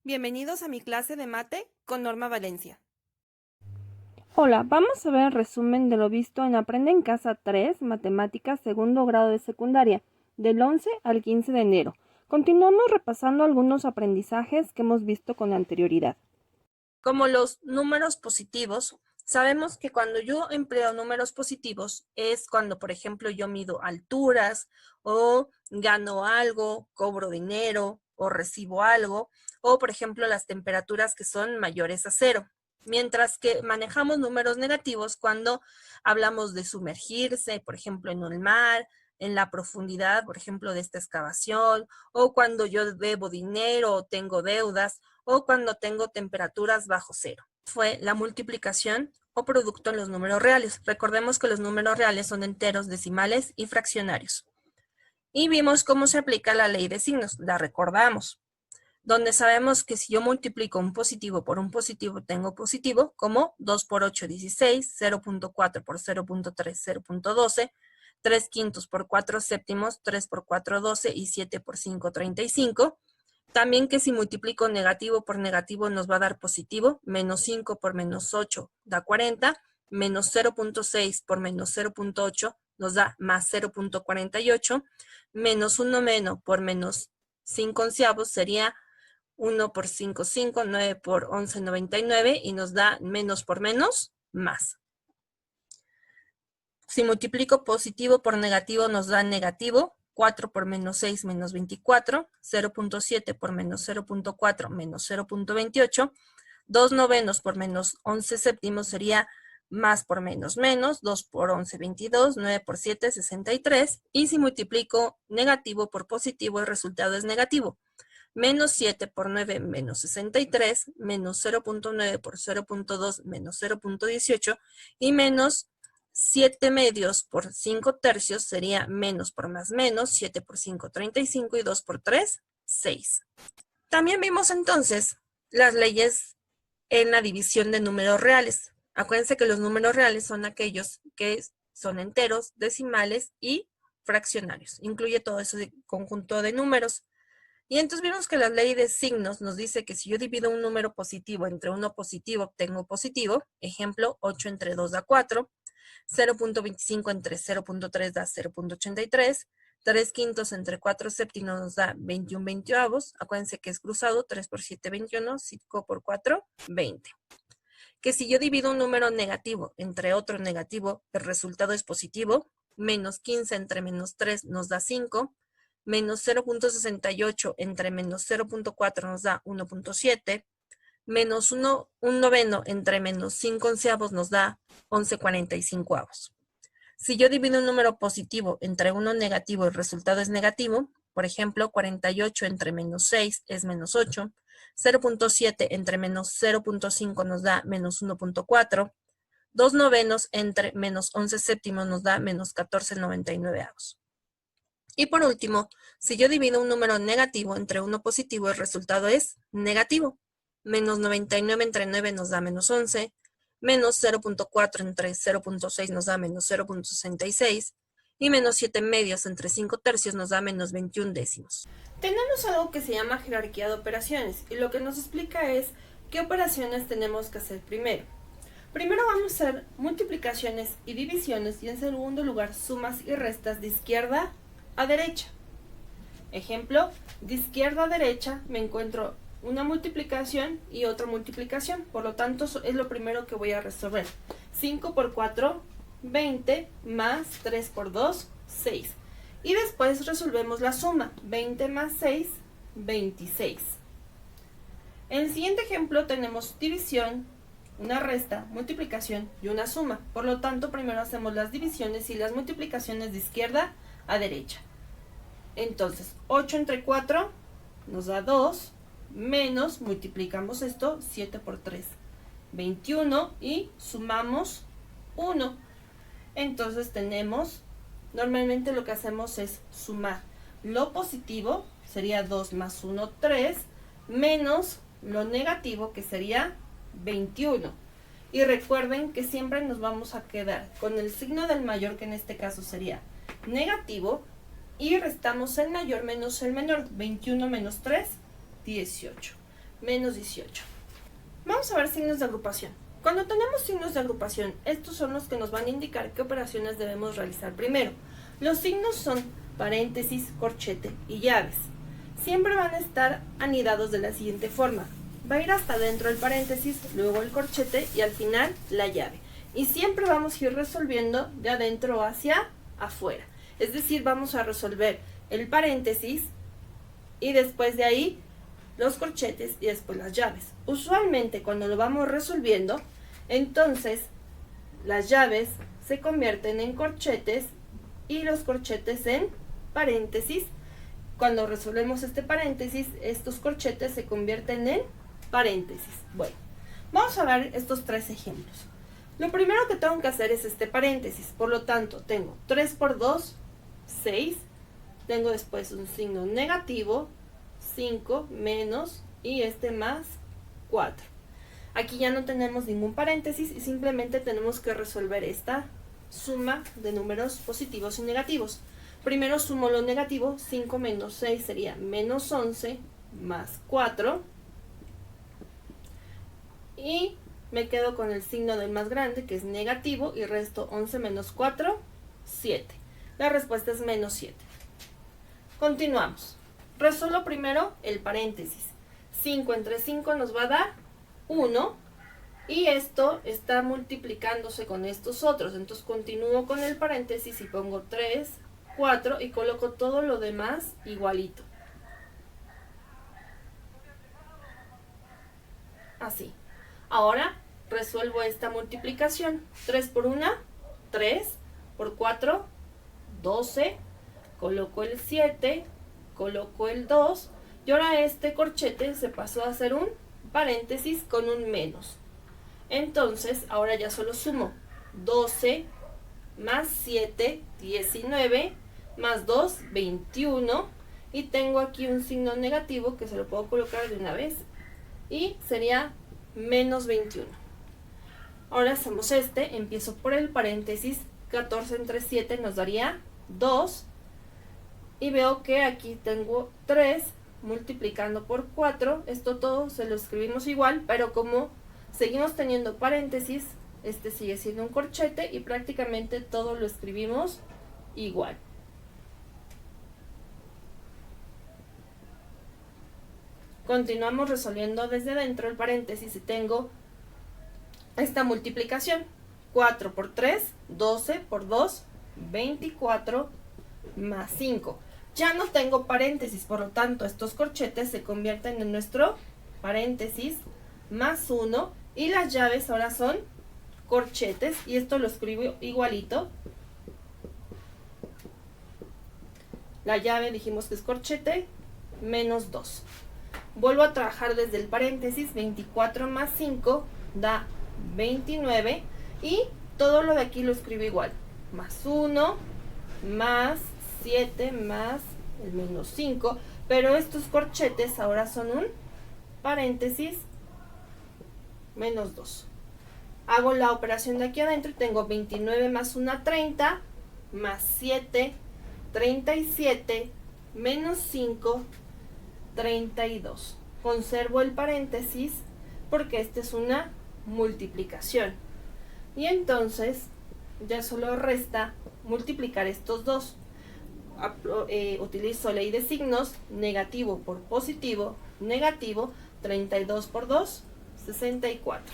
Bienvenidos a mi clase de mate con Norma Valencia. Hola, vamos a ver el resumen de lo visto en Aprende en Casa 3, Matemáticas, segundo grado de secundaria, del 11 al 15 de enero. Continuamos repasando algunos aprendizajes que hemos visto con anterioridad. Como los números positivos, sabemos que cuando yo empleo números positivos es cuando, por ejemplo, yo mido alturas o gano algo, cobro dinero o recibo algo, o por ejemplo las temperaturas que son mayores a 0. Mientras que manejamos números negativos cuando hablamos de sumergirse, por ejemplo, en el mar, en la profundidad, por ejemplo, de esta excavación, o cuando yo debo dinero o tengo deudas, o cuando tengo temperaturas bajo 0. Fue la multiplicación o producto en los números reales. Recordemos que los números reales son enteros, decimales y fraccionarios. Y vimos cómo se aplica la ley de signos, la recordamos, donde sabemos que si yo multiplico un positivo por un positivo, tengo positivo, como 2 por 8, 16, 0.4 por 0.3, 0.12, 3 quintos por 4 séptimos, 3 por 4, 12 y 7 por 5, 35. También que si multiplico negativo por negativo nos va a dar positivo, menos 5 por menos 8 da 40, menos 0.6 por menos 0.8 nos da más 0.48, menos 1 menos por menos 5 onceavos sería 1 por 5, 5, 9 por 11, 99 y nos da menos por menos, más. Si multiplico positivo por negativo nos da negativo, 4 por menos 6 menos 24, 0.7 por menos 0.4 menos 0.28, 2 novenos por menos 11 séptimos sería más por menos menos, 2 por 11, 22, 9 por 7, 63, y si multiplico negativo por positivo el resultado es negativo. Menos 7 por 9 menos 63, menos 0.9 por 0.2 menos 0.18 y menos 7 medios por 5 tercios sería menos por más menos, 7 por 5, 35 y 2 por 3, 6. También vimos entonces las leyes en la división de números reales. Acuérdense que los números reales son aquellos que son enteros, decimales y fraccionarios. Incluye todo ese conjunto de números. Y entonces vimos que la ley de signos nos dice que si yo divido un número positivo entre uno positivo, obtengo positivo. Ejemplo, 8 entre 2 da 4. 0.25 entre 0.3 da 0.83. 3 quintos entre 4 séptimos nos da 21 veintiavos. Acuérdense que es cruzado, 3 por 7, 21, 5 por 4, 20. Que si yo divido un número negativo entre otro negativo, el resultado es positivo. Menos 15 entre menos 3 nos da 5. Menos 0.68 entre menos 0.4 nos da 1.7. Menos un noveno entre menos 5 onceavos nos da 11/45. Si yo divido un número positivo entre uno negativo y el resultado es negativo, por ejemplo, 48 entre menos 6 es menos 8, 0.7 entre menos 0.5 nos da menos 1.4, 2 novenos entre menos 11 séptimos nos da menos 14/99. Y por último, si yo divido un número negativo entre uno positivo, el resultado es negativo. Menos 99 entre 9 nos da menos 11, menos 0.4 entre 0.6 nos da menos 0.66, y menos 7 medios entre 5 tercios nos da menos 21 décimos. Tenemos algo que se llama jerarquía de operaciones, y lo que nos explica es qué operaciones tenemos que hacer primero. Primero vamos a hacer multiplicaciones y divisiones, y en segundo lugar sumas y restas de izquierda a derecha. Ejemplo, de izquierda a derecha me encuentro una multiplicación y otra multiplicación, por lo tanto es lo primero que voy a resolver. 5 por 4, 20, más 3 por 2, 6. Y después resolvemos la suma, 20 más 6, 26. En el siguiente ejemplo tenemos división, una resta, multiplicación y una suma. Por lo tanto, primero hacemos las divisiones y las multiplicaciones de izquierda a derecha. Entonces, 8 entre 4 nos da 2, menos, multiplicamos esto, 7 por 3, 21, y sumamos 1. Entonces tenemos, normalmente lo que hacemos es sumar lo positivo, sería 2 más 1, 3, menos lo negativo, que sería 21. Y recuerden que siempre nos vamos a quedar con el signo del mayor, que en este caso sería negativo, y restamos el mayor menos el menor. 21 menos 3, 18. menos 18. Vamos a ver signos de agrupación. Cuando tenemos signos de agrupación, estos son los que nos van a indicar qué operaciones debemos realizar primero. Los signos son paréntesis, corchete y llaves. Siempre van a estar anidados de la siguiente forma. Va a ir hasta dentro el paréntesis, luego el corchete y al final la llave. Y siempre vamos a ir resolviendo de adentro hacia afuera. Es decir, vamos a resolver el paréntesis y después de ahí los corchetes y después las llaves. Usualmente cuando lo vamos resolviendo, entonces las llaves se convierten en corchetes y los corchetes en paréntesis. Cuando resolvemos este paréntesis, estos corchetes se convierten en paréntesis. Bueno, vamos a ver estos tres ejemplos. Lo primero que tengo que hacer es este paréntesis, por lo tanto tengo 3 por 2, 6, tengo después un signo negativo, 5 menos y este más 4. Aquí ya no tenemos ningún paréntesis y simplemente tenemos que resolver esta suma de números positivos y negativos. Primero sumo lo negativo, 5 menos 6 sería menos 11 más 4 y me quedo con el signo del más grande que es negativo y resto 11 menos 4, 7. La respuesta es menos 7. Continuamos. Resuelvo primero el paréntesis. 5 entre 5 nos va a dar 1 y esto está multiplicándose con estos otros. Entonces continúo con el paréntesis y pongo 3, 4 y coloco todo lo demás igualito. Así. Ahora resuelvo esta multiplicación. 3 por 1, 3, por 4, 12, coloco el 7, coloco el 2 y ahora este corchete se pasó a hacer un paréntesis con un menos. Entonces ahora ya solo sumo 12 más 7, 19, más 2, 21 y tengo aquí un signo negativo que se lo puedo colocar de una vez y sería menos 21. Ahora hacemos empiezo por el paréntesis, 14 entre 7 nos daría 2 y veo que aquí tengo 3 multiplicando por 4, esto todo se lo escribimos igual, pero como seguimos teniendo paréntesis, este sigue siendo un corchete y prácticamente todo lo escribimos igual. Continuamos resolviendo desde dentro el paréntesis y tengo esta multiplicación. 4 por 3, 12 por 2, 24 más 5. Ya no tengo paréntesis, por lo tanto estos corchetes se convierten en nuestro paréntesis más 1 y las llaves ahora son corchetes y esto lo escribo igualito. La llave dijimos que es corchete menos 2. Vuelvo a trabajar desde el paréntesis, 24 más 5 da 29 y todo lo de aquí lo escribo igual. Más 1, más 7, más el menos 5, pero estos corchetes ahora son un paréntesis menos 2. Hago la operación de aquí adentro y tengo 29 más 1, 30, más 7, 37, menos 5, 32. Conservo el paréntesis porque esta es una multiplicación. Y entonces ya solo resta multiplicar estos dos. Utilizo ley de signos, negativo por positivo, negativo, 32 por 2, 64.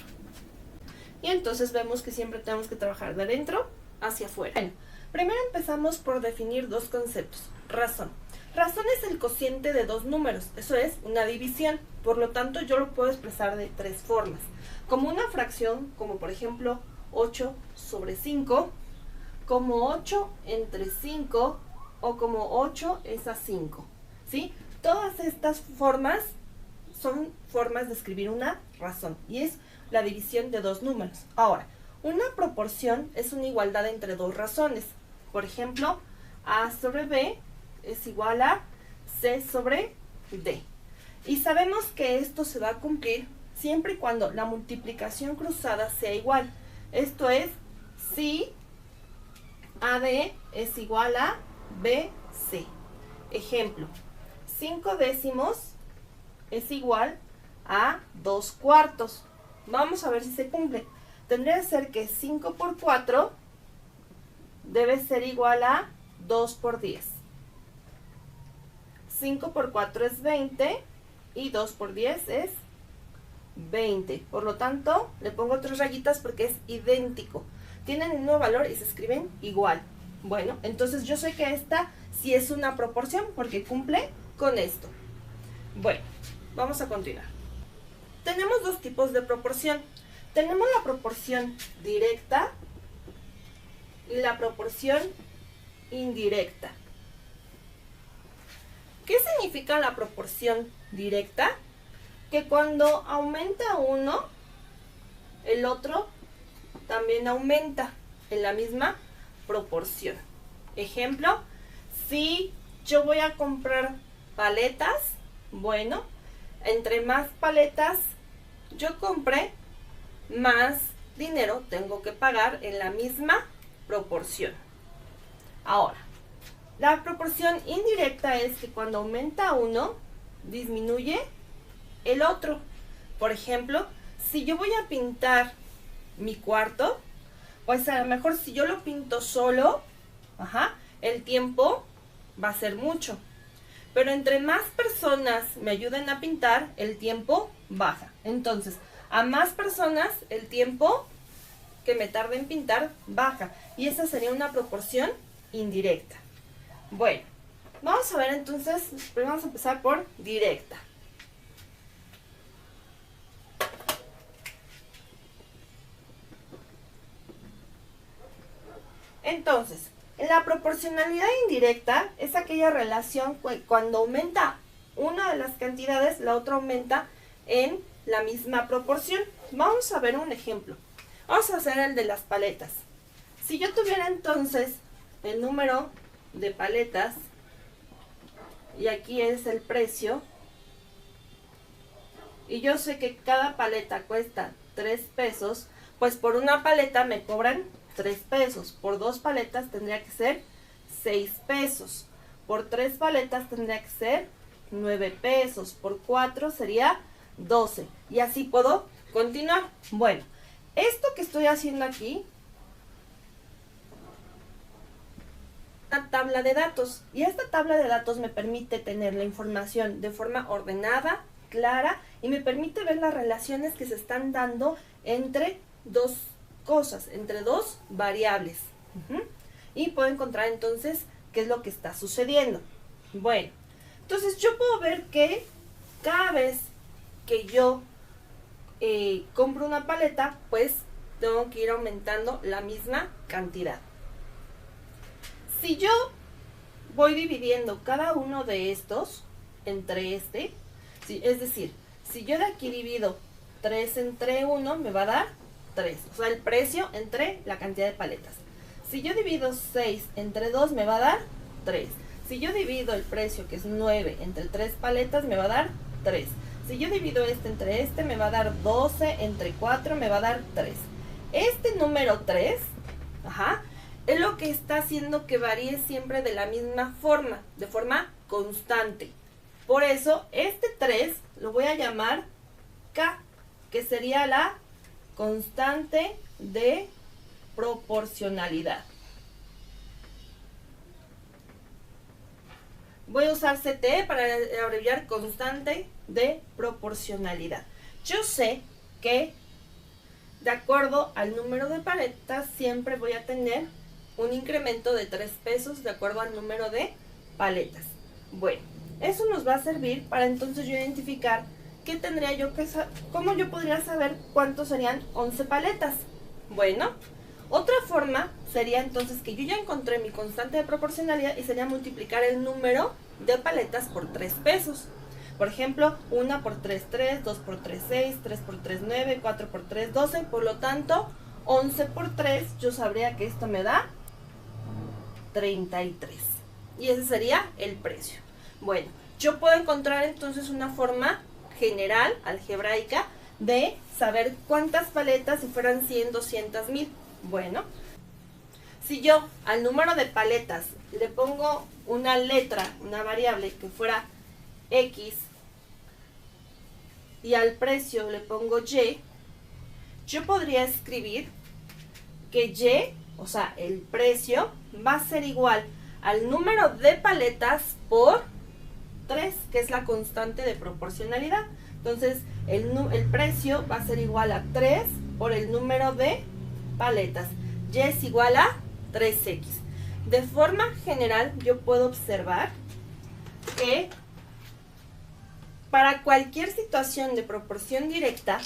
Y entonces vemos que siempre tenemos que trabajar de adentro hacia afuera. Bueno, primero empezamos por definir dos conceptos. Razón. Razón es el cociente de dos números, eso es una división, por lo tanto yo lo puedo expresar de tres formas. Como una fracción, como por ejemplo 8 sobre 5, como 8 entre 5 o como 8 es a 5, ¿sí? Todas estas formas son formas de escribir una razón y es la división de dos números. Ahora, una proporción es una igualdad entre dos razones. Por ejemplo, A sobre B es igual a C sobre D. Y sabemos que esto se va a cumplir siempre y cuando la multiplicación cruzada sea igual. Esto es, si AD es igual a BC. Ejemplo, 5 décimos es igual a 2/4. Vamos a ver si se cumple. Tendría que ser que 5 por 4 debe ser igual a 2 por 10. 5 por 4 es 20 y 2 por 10 es 20. Por lo tanto, le pongo 3 rayitas porque es idéntico. Tienen el mismo valor y se escriben igual. Bueno, entonces yo sé que esta sí es una proporción porque cumple con esto. Bueno, vamos a continuar. Tenemos dos tipos de proporción. Tenemos la proporción directa y la proporción indirecta. ¿Qué significa la proporción directa? Que cuando aumenta uno, el otro también aumenta en la misma proporción. Ejemplo, si yo voy a comprar paletas, bueno, entre más paletas yo compre, más dinero tengo que pagar en la misma proporción. Ahora, la proporción indirecta es que cuando aumenta uno, disminuye el otro. Por ejemplo, si yo voy a pintar mi cuarto, pues a lo mejor si yo lo pinto solo, el tiempo va a ser mucho. Pero entre más personas me ayuden a pintar, el tiempo baja. Entonces, a más personas, el tiempo que me tarde en pintar baja. Y esa sería una proporción indirecta. Bueno, vamos a ver entonces, vamos a empezar por directa. Entonces, la proporcionalidad indirecta es aquella relación cuando aumenta una de las cantidades, la otra aumenta en la misma proporción. Vamos a ver un ejemplo. Vamos a hacer el de las paletas. Si yo tuviera entonces el número de paletas, y aquí es el precio, y yo sé que cada paleta cuesta 3 pesos, pues por una paleta me cobran 3 pesos. Por 2 paletas tendría que ser 6 pesos. Por 3 paletas tendría que ser 9 pesos. Por 4 sería 12. Y así puedo continuar. Bueno, esto que estoy haciendo aquí, una tabla de datos. Y esta tabla de datos me permite tener la información de forma ordenada, clara, y me permite ver las relaciones que se están dando entre dos cosas, entre dos variables. Y puedo encontrar entonces qué es lo que está sucediendo. Bueno, entonces yo puedo ver que cada vez que yo compro una paleta, pues tengo que ir aumentando la misma cantidad. Si yo voy dividiendo cada uno de estos entre es decir, si yo de aquí divido 3 entre 1, me va a dar 3, o sea, el precio entre la cantidad de paletas. Si yo divido 6 entre 2, me va a dar 3. Si yo divido el precio, que es 9, entre 3 paletas, me va a dar 3. Si yo divido entre me va a dar 12, entre 4 me va a dar 3. Este número 3, es lo que está haciendo que varíe siempre de la misma forma, de forma constante. Por eso, este 3 lo voy a llamar K, que sería la constante de proporcionalidad. Voy a usar CT para abreviar constante de proporcionalidad. Yo sé que de acuerdo al número de paletas siempre voy a tener un incremento de 3 pesos de acuerdo al número de paletas. Bueno, eso nos va a servir para entonces yo identificar qué tendría yo que saber, cómo yo podría saber cuántos serían 11 paletas. Bueno, otra forma sería entonces que yo ya encontré mi constante de proporcionalidad y sería multiplicar el número de paletas por 3 pesos. Por ejemplo, 1 por 3, 3, 2 por 3, 6, 3 por 3, 9, 4 por 3, 12. Por lo tanto, 11 por 3, yo sabría que esto me da 33. Y ese sería el precio. Bueno, yo puedo encontrar entonces una forma general, algebraica, de saber cuántas paletas si fueran 100, 200, 1000. Bueno, si yo al número de paletas le pongo una letra, una variable que fuera X, y al precio le pongo Y, yo podría escribir que Y, o sea, el precio, va a ser igual al número de paletas por 3, que es la constante de proporcionalidad. Entonces, el precio va a ser igual a 3 por el número de paletas. Y es igual a 3X. De forma general, yo puedo observar que para cualquier situación de proporción directa,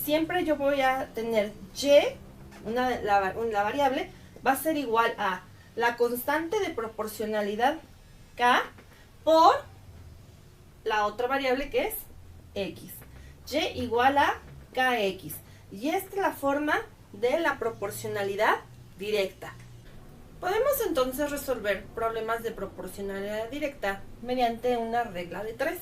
siempre yo voy a tener Y, la variable, va a ser igual a la constante de proporcionalidad K por la otra variable que es X. Y igual a KX. Y esta es la forma de la proporcionalidad directa. Podemos entonces resolver problemas de proporcionalidad directa mediante una regla de 3.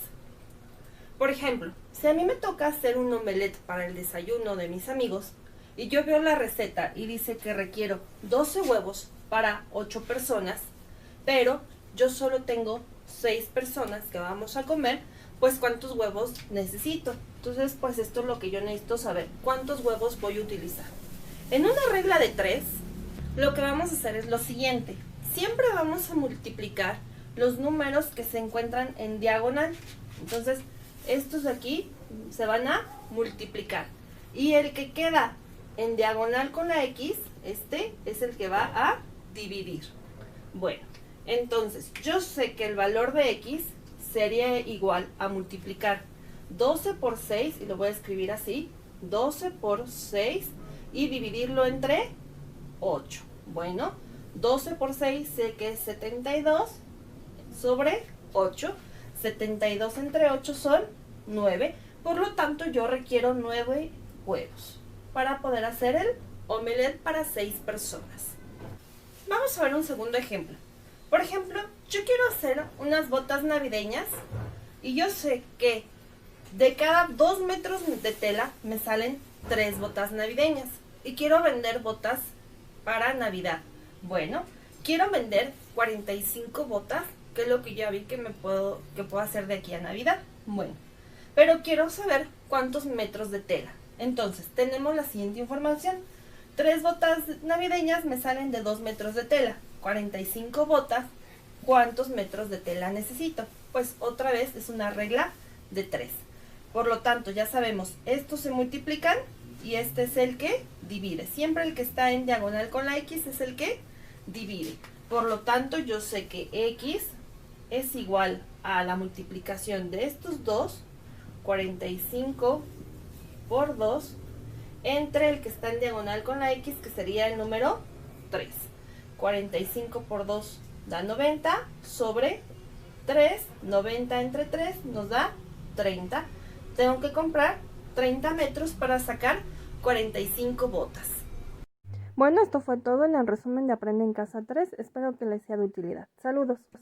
Por ejemplo, si a mí me toca hacer un omelette para el desayuno de mis amigos y yo veo la receta y dice que requiero 12 huevos para 8 personas, pero yo solo tengo 6 personas que vamos a comer, pues ¿cuántos huevos necesito? Entonces, pues esto es lo que yo necesito saber, ¿cuántos huevos voy a utilizar? En una regla de 3, lo que vamos a hacer es lo siguiente. Siempre vamos a multiplicar los números que se encuentran en diagonal. Entonces, estos de aquí se van a multiplicar. Y el que queda en diagonal con la X, este es el que va a dividir. Bueno, entonces, yo sé que el valor de X sería igual a multiplicar 12 por 6, y lo voy a escribir así, 12 por 6, y dividirlo entre 8. Bueno, 12 por 6 sé que es 72 sobre 8. 72 entre 8 son 9. Por lo tanto, yo requiero 9 huevos para poder hacer el omelette para 6 personas. Vamos a ver un segundo ejemplo. Por ejemplo, yo quiero hacer unas botas navideñas y yo sé que de cada 2 metros de tela me salen 3 botas navideñas y quiero vender botas para Navidad. Bueno, quiero vender 45 botas, que es lo que ya vi que puedo hacer de aquí a Navidad. Bueno, pero quiero saber cuántos metros de tela. Entonces, tenemos la siguiente información. 3 botas navideñas me salen de 2 metros de tela. 45 botas, ¿cuántos metros de tela necesito? Pues otra vez es una regla de 3. Por lo tanto, ya sabemos, estos se multiplican y este es el que divide. Siempre el que está en diagonal con la X es el que divide. Por lo tanto, yo sé que X es igual a la multiplicación de estos dos, 45 por 2, entre el que está en diagonal con la X, que sería el número 3. 45 por 2 da 90, sobre 3, 90 entre 3 nos da 30. Tengo que comprar 30 metros para sacar 45 botas. Bueno, esto fue todo en el resumen de Aprende en Casa 3. Espero que les sea de utilidad. Saludos.